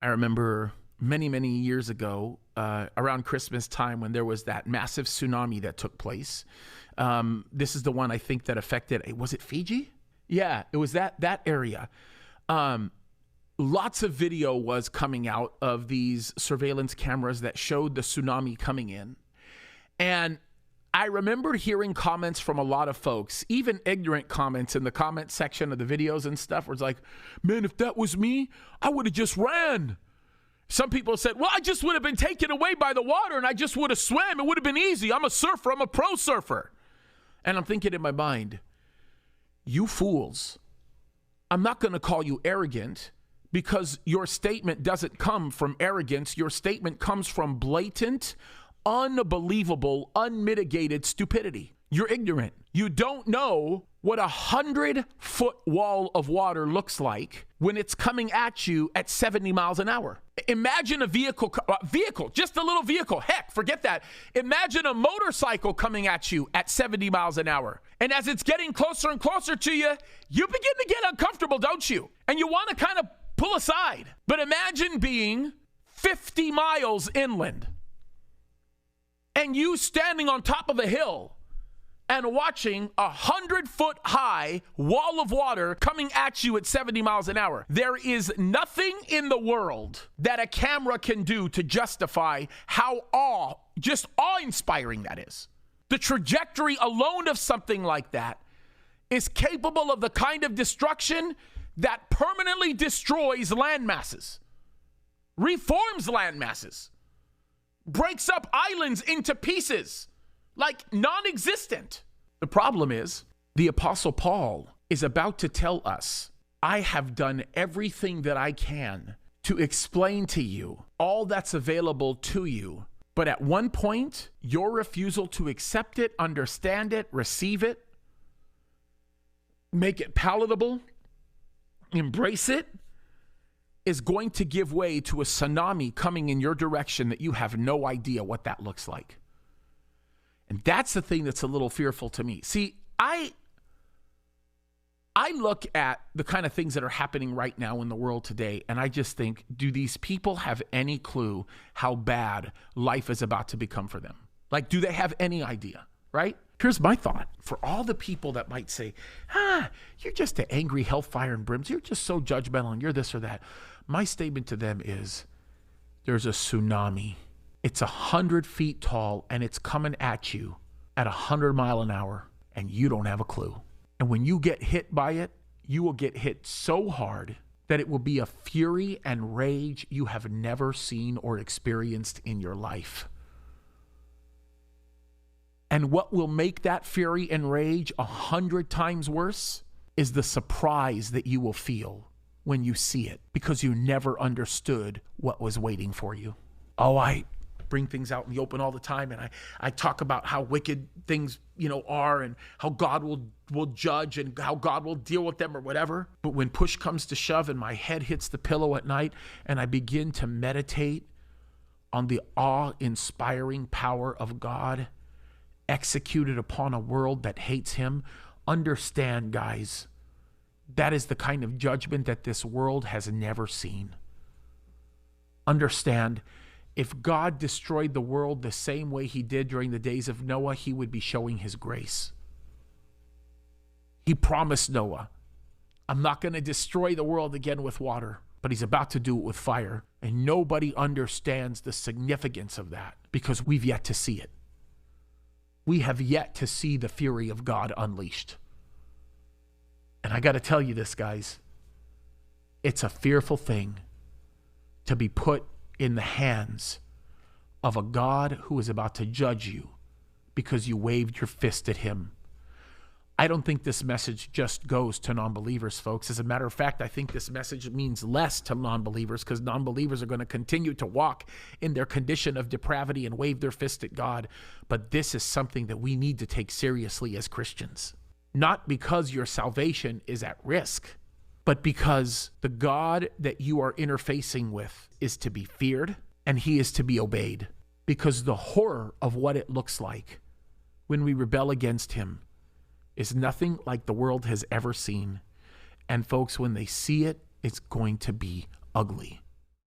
I remember many, many years ago, around Christmas time, when there was that massive tsunami that took place. This is the one I think that affected, was it Fiji? Yeah, it was that area. Lots of video was coming out of these surveillance cameras that showed the tsunami coming in. And I remember hearing comments from a lot of folks, even ignorant comments in the comment section of the videos and stuff, where it's like, man, if that was me, I would have just ran. Some people said, well, I just would have been taken away by the water and I just would have swam. It would have been easy. I'm a surfer. I'm a pro surfer. And I'm thinking in my mind, you fools, I'm not going to call you arrogant, because your statement doesn't come from arrogance. Your statement comes from blatant, unbelievable, unmitigated stupidity. You're ignorant. You don't know what 100-foot wall of water looks like when it's coming at you at 70 miles an hour. Imagine a vehicle, just a little vehicle. Heck, forget that. Imagine a motorcycle coming at you at 70 miles an hour. And as it's getting closer and closer to you, you begin to get uncomfortable, don't you? And you want to kind of pull aside. But imagine being 50 miles inland and you standing on top of a hill and watching 100-foot high wall of water coming at you at 70 miles an hour. There is nothing in the world that a camera can do to justify how awe-inspiring that is. The trajectory alone of something like that is capable of the kind of destruction that permanently destroys land masses, reforms land masses, breaks up islands into pieces, like non-existent. The problem is, the Apostle Paul is about to tell us, I have done everything that I can to explain to you all that's available to you. But at one point, your refusal to accept it, understand it, receive it, make it palatable, embrace it, is going to give way to a tsunami coming in your direction that you have no idea what that looks like. And that's the thing that's a little fearful to me. See, I look at the kind of things that are happening right now in the world today, and I just think, do these people have any clue how bad life is about to become for them? Like, do they have any idea, right? Here's my thought. For all the people that might say, you're just an angry hellfire and brimstone, you're just so judgmental and you're this or that. My statement to them is, there's a tsunami. It's 100 feet tall and it's coming at you at 100 miles an hour and you don't have a clue. And when you get hit by it, you will get hit so hard that it will be a fury and rage you have never seen or experienced in your life. And what will make that fury and rage 100 times worse is the surprise that you will feel when you see it, because you never understood what was waiting for you. Oh, I bring things out in the open all the time, and I talk about how wicked things, are, and how God will judge and how God will deal with them or whatever. But when push comes to shove and my head hits the pillow at night and I begin to meditate on the awe-inspiring power of God executed upon a world that hates him, understand, guys, that is the kind of judgment that this world has never seen. Understand, if God destroyed the world the same way he did during the days of Noah, he would be showing his grace. He promised Noah, I'm not going to destroy the world again with water, but he's about to do it with fire. And nobody understands the significance of that because we've yet to see it. We have yet to see the fury of God unleashed. And I got to tell you this, guys, it's a fearful thing to be put in the hands of a God who is about to judge you because you waved your fist at him. I don't think this message just goes to non-believers, folks. As a matter of fact, I think this message means less to non-believers because non-believers are going to continue to walk in their condition of depravity and wave their fist at God. But this is something that we need to take seriously as Christians. Not because your salvation is at risk, but because the God that you are interfacing with is to be feared and he is to be obeyed. Because the horror of what it looks like when we rebel against him is nothing like the world has ever seen. And folks, when they see it, it's going to be ugly.